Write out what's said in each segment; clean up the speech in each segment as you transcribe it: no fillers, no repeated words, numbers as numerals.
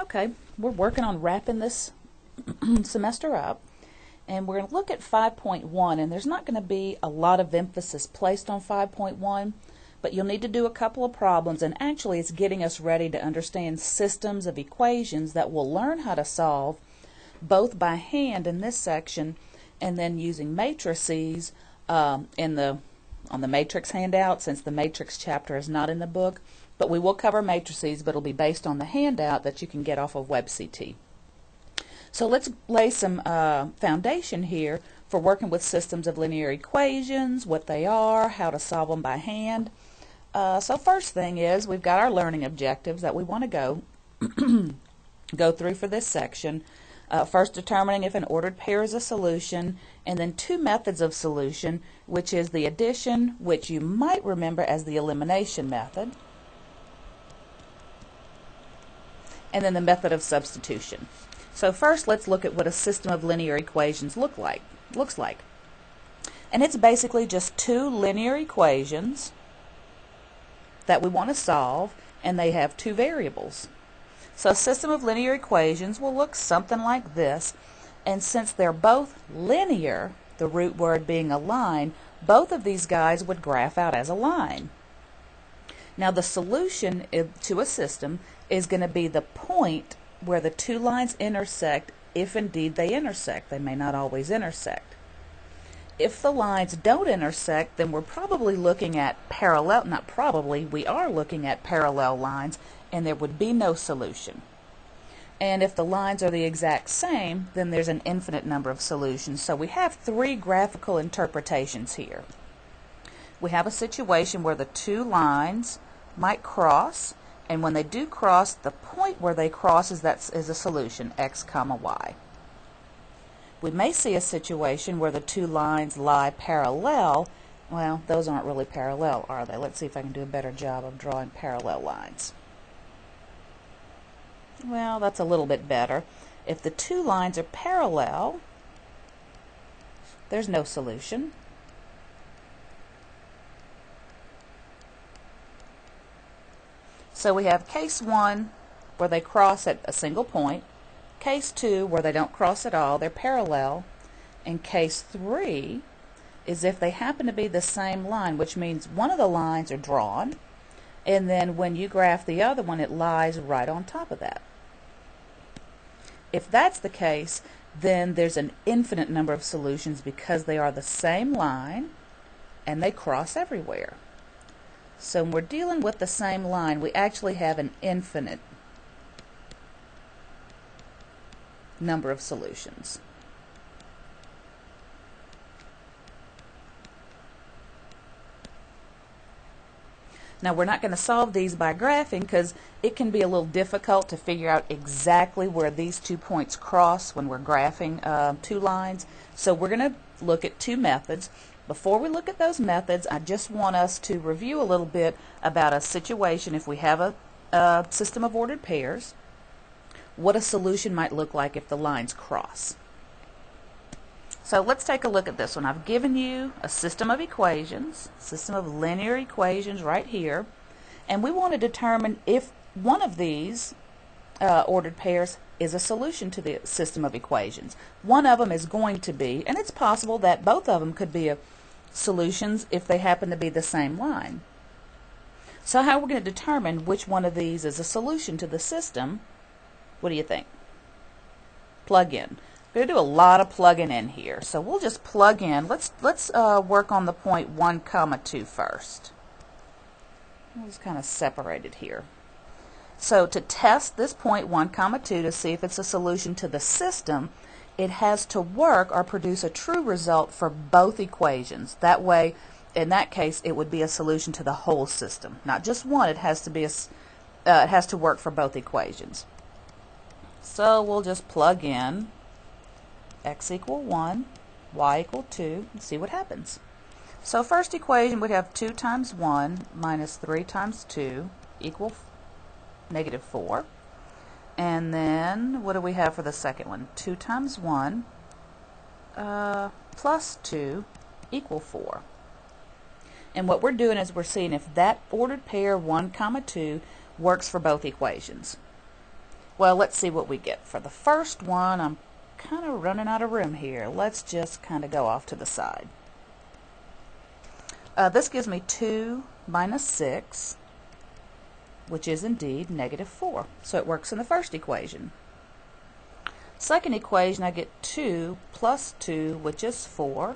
Okay, we're working on wrapping this semester up, and we're going to look at 5.1, and there's not going to be a lot of emphasis placed on 5.1, but you'll need to do a couple of problems, and actually it's getting us ready to understand systems of equations that we'll learn how to solve both by hand in this section and then using matrices on the matrix handout, since the matrix chapter is not in the book. But we will cover matrices, but it'll be based on the handout that you can get off of WebCT. So let's lay some foundation here for working with systems of linear equations, what they are, how to solve them by hand. So first thing is we've got our learning objectives that we want to go through for this section. First, determining if an ordered pair is a solution, and then two methods of solution, which is the addition, which you might remember as the elimination method, and then the method of substitution. So first, let's look at what a system of linear equations looks like. And it's basically just two linear equations that we want to solve, and they have two variables. So a system of linear equations will look something like this, and since they're both linear, the root word being a line, both of these guys would graph out as a line. Now the solution to a system is going to be the point where the two lines intersect, if indeed they intersect. They may not always intersect. If the lines don't intersect, then we're probably looking at we are looking at parallel lines, and there would be no solution. And if the lines are the exact same, then there's an infinite number of solutions. So we have three graphical interpretations here. We have a situation where the two lines might cross, and when they do cross, the point where they cross is a solution, x comma y. We may see a situation where the two lines lie parallel. Well, those aren't really parallel, are they? Let's see if I can do a better job of drawing parallel lines. Well, that's a little bit better. If the two lines are parallel, there's no solution. So we have case 1 where they cross at a single point, case 2 where they don't cross at all, they're parallel, and case 3 is if they happen to be the same line, which means one of the lines are drawn, and then when you graph the other one, it lies right on top of that. If that's the case, then there's an infinite number of solutions because they are the same line and they cross everywhere. So when we're dealing with the same line, we actually have an infinite number of solutions. Now we're not going to solve these by graphing because it can be a little difficult to figure out exactly where these 2 points cross when we're graphing two lines. So we're going to look at two methods. Before we look at those methods, I just want us to review a little bit about a situation if we have a system of ordered pairs, what a solution might look like if the lines cross. So let's take a look at this one. I've given you a system of equations, system of linear equations right here, and we want to determine if one of these ordered pairs is a solution to the system of equations. One of them is going to be, and it's possible that both of them could be solutions if they happen to be the same line. So how we're going to determine which one of these is a solution to the system, what do you think? Plug in. We're going to do a lot of plugging in here. So we'll just plug in. Let's work on the point 1, 2 first. It's kind of separated here. So to test this point 1, 2 to see if it's a solution to the system, it has to work or produce a true result for both equations. That way, in that case, it would be a solution to the whole system. Not just one, it has to be it has to work for both equations. So we'll just plug in x equal 1, y equal 2, and see what happens. So first equation would have 2 times 1 minus 3 times 2 equal negative 4. And then what do we have for the second one? 2 times 1 plus 2 equal 4. And what we're doing is we're seeing if that ordered pair 1, 2 works for both equations. Well, let's see what we get. For the first one, I'm kind of running out of room here. Let's just kind of go off to the side. This gives me 2 minus 6, which is indeed negative 4. So it works in the first equation. Second equation, I get 2 plus 2, which is 4.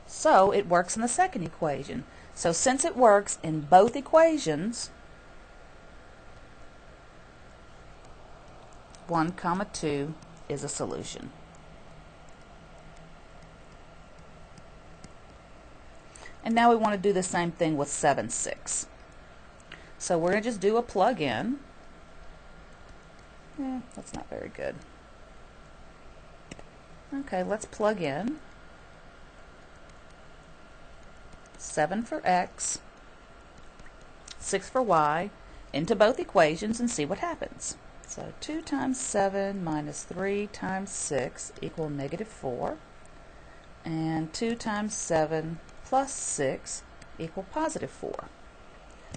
So it works in the second equation. So since it works in both equations, 1, 2 is a solution. And now we want to do the same thing with 7, 6. So we're going to just do a plug-in. That's not very good. Okay, let's plug in 7 for x, 6 for y, into both equations and see what happens. So 2 times 7 minus 3 times 6 equal negative 4. And 2 times 7 plus 6 equal positive 4.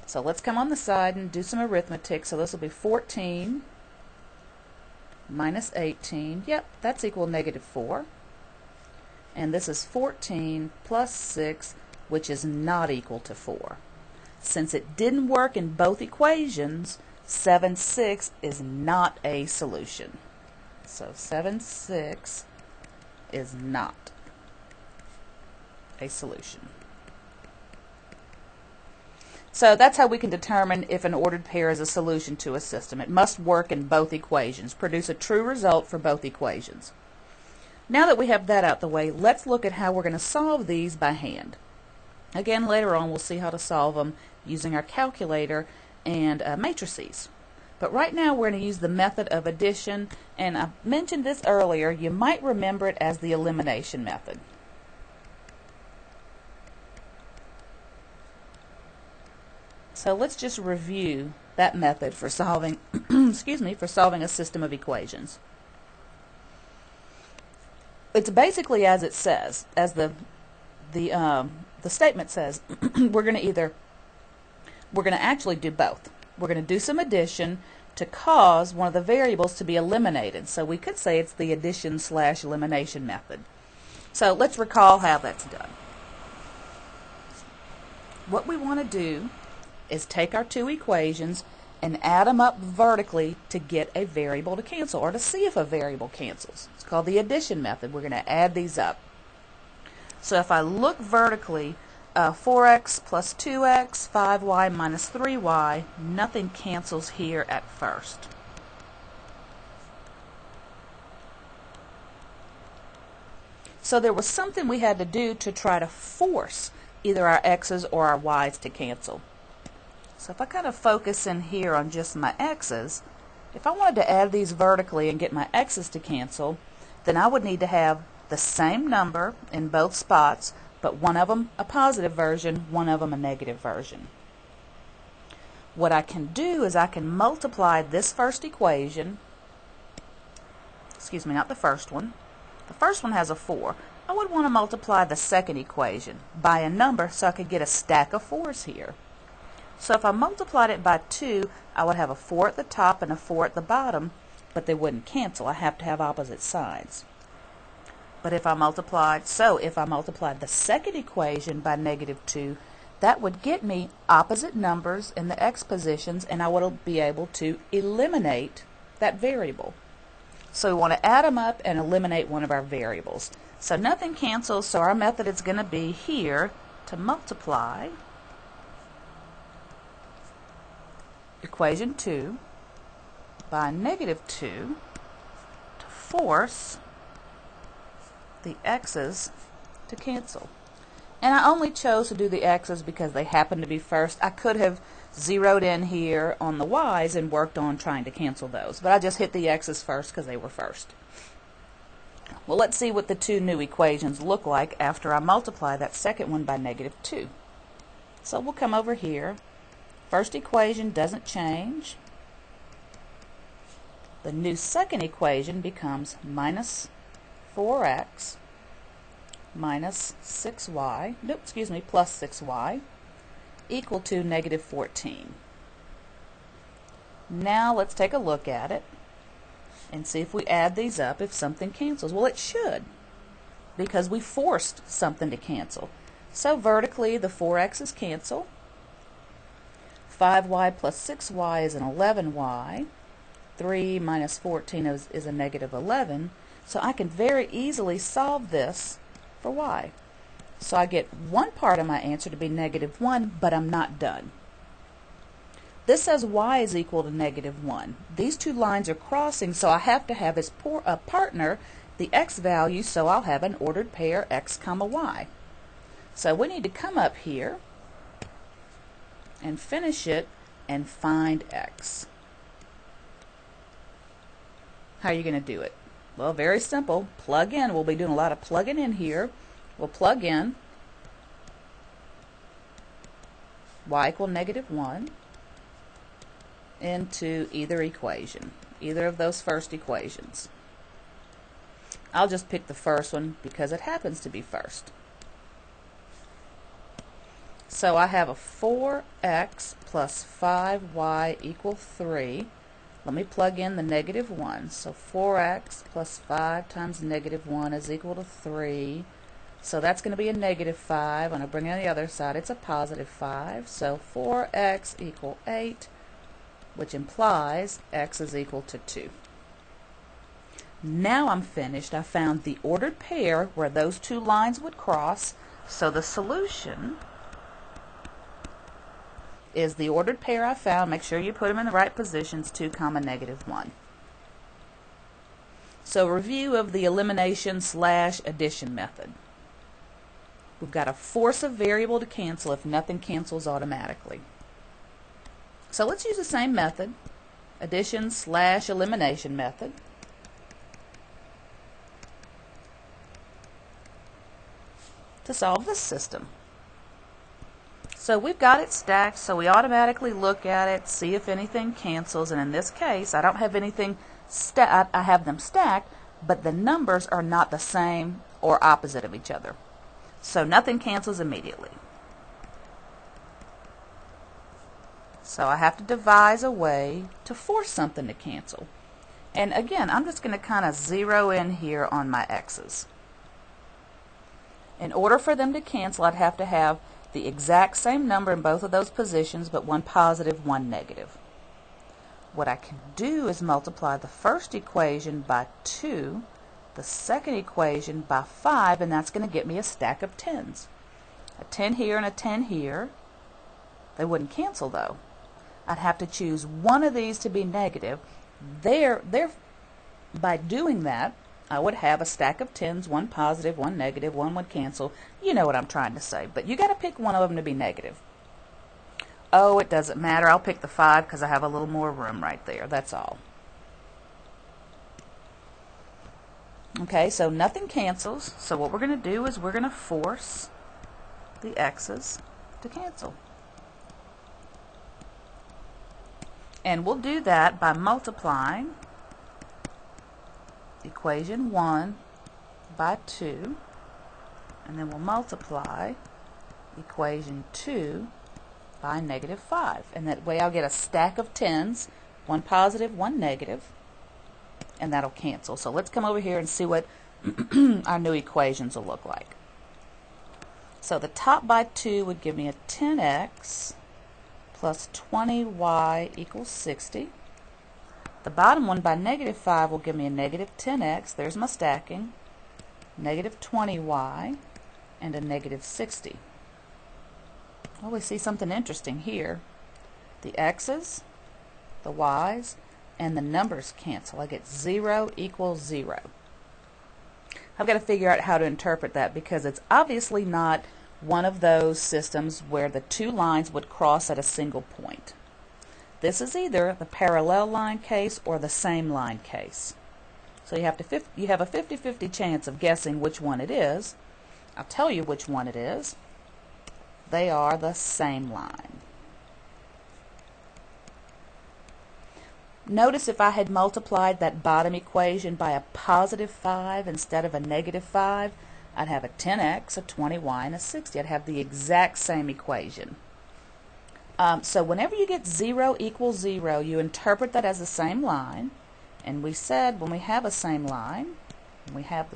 So let's come on the side and do some arithmetic. So this will be 14 minus 18. Yep, that's equal negative 4. And this is 14 plus 6, which is not equal to 4. Since it didn't work in both equations, 7, 6 is not a solution. So 7, 6 is not a solution. So that's how we can determine if an ordered pair is a solution to a system. It must work in both equations, produce a true result for both equations. Now that we have that out the way, let's look at how we're going to solve these by hand. Again, later on we'll see how to solve them using our calculator and matrices. But right now we're going to use the method of addition, and I mentioned this earlier. You might remember it as the elimination method. So let's just review that method for solving for solving a system of equations. It's basically as it says, as the statement says. we're going to actually do both. We're going to do some addition to cause one of the variables to be eliminated. So we could say it's the addition/elimination method. So let's recall how that's done. What we want to do is take our two equations and add them up vertically to get a variable to cancel, or to see if a variable cancels. It's called the addition method. We're going to add these up. So if I look vertically, 4x plus 2x, 5y minus 3y, nothing cancels here at first. So there was something we had to do to try to force either our x's or our y's to cancel. So if I kind of focus in here on just my x's, if I wanted to add these vertically and get my x's to cancel, then I would need to have the same number in both spots, but one of them a positive version, one of them a negative version. What I can do is I can multiply this first equation, excuse me, not the first one. The first one has a 4. I would want to multiply the second equation by a number so I could get a stack of 4's here. So if I multiplied it by 2, I would have a 4 at the top and a 4 at the bottom, but they wouldn't cancel. I have to have opposite sides. But if I multiplied the second equation by negative 2, that would get me opposite numbers in the x positions, and I would be able to eliminate that variable. So we want to add them up and eliminate one of our variables. So nothing cancels, so our method is going to be here to multiply equation 2 by negative 2 to force the x's to cancel. And I only chose to do the x's because they happen to be first. I could have zeroed in here on the y's and worked on trying to cancel those, but I just hit the x's first because they were first. Well, let's see what the two new equations look like after I multiply that second one by negative 2. So we'll come over here. First equation doesn't change. The new second equation becomes minus 4x minus 6y, plus 6y, equal to negative 14. Now let's take a look at it and see if we add these up, if something cancels. Well, it should, because we forced something to cancel. So vertically, the 4x's cancel. 5y plus 6y is an 11y. 3 minus 14 is a negative 11. So I can very easily solve this for y. So I get one part of my answer to be negative 1, but I'm not done. This says y is equal to negative 1. These two lines are crossing, so I have to have as a partner the x value, so I'll have an ordered pair x comma y. So we need to come up here and finish it and find x. How are you going to do it? Well, very simple. Plug in. We'll be doing a lot of plugging in here. We'll plug in y equal negative 1 into either equation, either of those first equations. I'll just pick the first one because it happens to be first. So I have a 4x plus 5y equal 3. Let me plug in the negative 1. So 4x plus 5 times negative 1 is equal to 3. So that's going to be a negative 5. When I bring it on the other side, it's a positive 5. So 4x equal 8, which implies x is equal to 2. Now I'm finished. I found the ordered pair where those two lines would cross. So the solution is the ordered pair I found. Make sure you put them in the right positions, 2 comma negative 1. So review of the elimination / addition method. We've got to force a variable to cancel if nothing cancels automatically. So let's use the same method, addition / elimination method. To solve this system. So we've got it stacked, so we automatically look at it, see if anything cancels, and in this case I don't have anything I have them stacked, but the numbers are not the same or opposite of each other. So nothing cancels immediately. So I have to devise a way to force something to cancel. And again, I'm just going to kind of zero in here on my x's. In order for them to cancel, I'd have to have the exact same number in both of those positions, but one positive, one negative. What I can do is multiply the first equation by 2, the second equation by 5, and that's going to get me a stack of 10s. A 10 here and a 10 here. They wouldn't cancel though. I'd have to choose one of these to be negative. By doing that, I would have a stack of 10s, one positive, one negative, one would cancel. You know what I'm trying to say, but you got to pick one of them to be negative. Oh, it doesn't matter. I'll pick the 5 because I have a little more room right there. That's all. Okay, so nothing cancels. So what we're going to do is we're going to force the x's to cancel. And we'll do that by multiplying equation 1 by 2, and then we'll multiply equation 2 by negative 5. And that way I'll get a stack of 10s, one positive, one negative, and that'll cancel. So let's come over here and see what our new equations will look like. So the top by 2 would give me a 10x plus 20y equals 60. The bottom one by negative 5 will give me a negative 10x, there's my stacking, negative 20y, and a negative 60. Well, we see something interesting here. The x's, the y's, and the numbers cancel. I get 0 equals 0. I've got to figure out how to interpret that because it's obviously not one of those systems where the two lines would cross at a single point. This is either the parallel line case or the same line case. So you have a 50-50 chance of guessing which one it is. I'll tell you which one it is. They are the same line. Notice if I had multiplied that bottom equation by a positive 5 instead of a negative 5, I'd have a 10x, a 20y, and a 60. I'd have the exact same equation. So whenever you get 0 equals 0, you interpret that as the same line. And we said when we have a same line, we have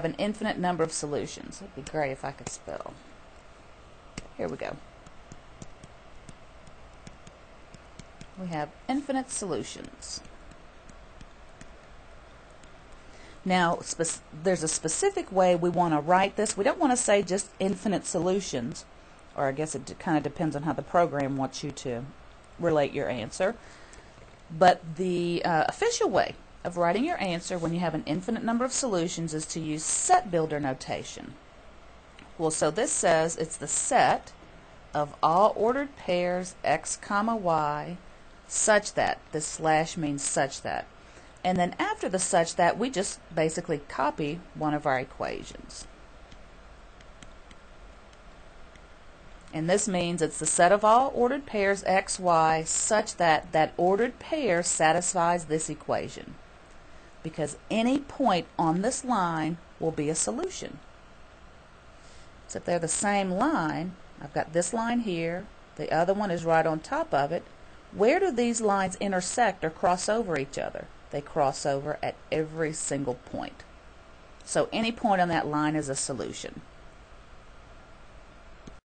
an infinite number of solutions. It'd be great if I could spell. Here we go. We have infinite solutions. Now, there's a specific way we want to write this. We don't want to say just infinite solutions, or I guess it kind of depends on how the program wants you to relate your answer. But the official way of writing your answer when you have an infinite number of solutions is to use set builder notation. Well, so this says it's the set of all ordered pairs x comma y such that, this slash means such that. And then after the such that, we just basically copy one of our equations. And this means it's the set of all ordered pairs x, y such that that ordered pair satisfies this equation. Because any point on this line will be a solution. So if they're the same line, I've got this line here, the other one is right on top of it. Where do these lines intersect or cross over each other? They cross over at every single point. So any point on that line is a solution.